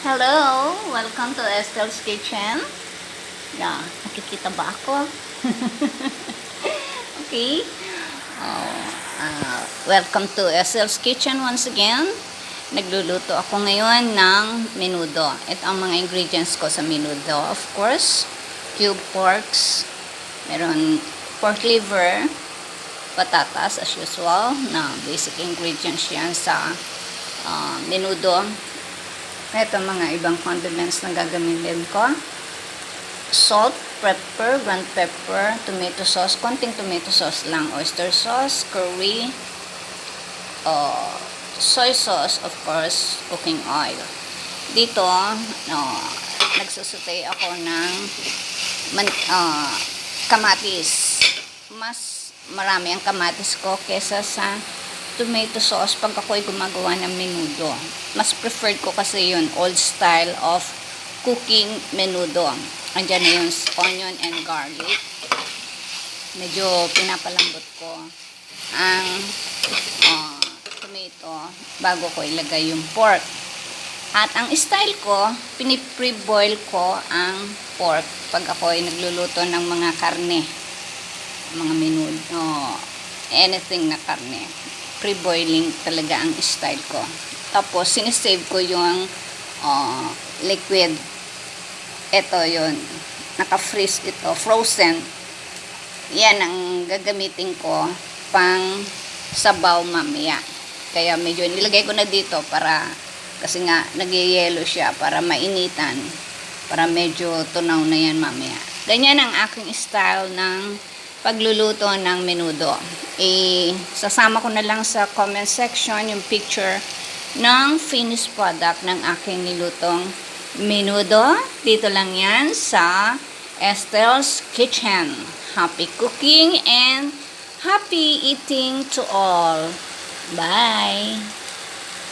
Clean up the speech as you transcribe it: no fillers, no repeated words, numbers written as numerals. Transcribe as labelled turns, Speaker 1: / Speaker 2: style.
Speaker 1: Hello! Welcome to Estel's Kitchen. Yeah, nakikita ba ako? Okay. Welcome to Estel's Kitchen once again. Nagluluto ako ngayon ng menudo. Ito ang mga ingredients ko sa menudo. Of course, cube porks, meron pork liver, patatas as usual, na basic ingredients yan sa menudo. Ito mga ibang condiments na gagamitin ko. Salt, pepper, ground pepper, tomato sauce, konting tomato sauce lang, oyster sauce, curry, soy sauce, of course, cooking oil. Dito, nagsusutay ako ng kamatis. Mas marami ang kamatis ko kesa sa tomato sauce pag ako'y gumagawa ng menudo. Mas preferred ko kasi yun, old style of cooking menudo. Andyan na yung onion and garlic. Medyo pinapalambot ko ang tomato bago ko ilagay yung pork. At ang style ko, pinipre-boil ko ang pork pag ako'y nagluluto ng mga karne. Mga menudo, anything na karne. Pre-boiling talaga ang style ko. Tapos, sinisave ko yung liquid. Ito yun. Naka-freeze ito. Frozen. Yan ang gagamitin ko pang sabaw mamaya. Kaya medyo nilagay ko na dito para, kasi nga, nagyayelo siya para mainitan. Para medyo tunaw na yan mamaya. Ganyan ang aking style ng pagluluto ng menudo. Sasama ko na lang sa comment section yung picture ng finished product ng aking nilutong menudo. Dito lang yan sa Estel's Kitchen. Happy cooking and happy eating to all. Bye!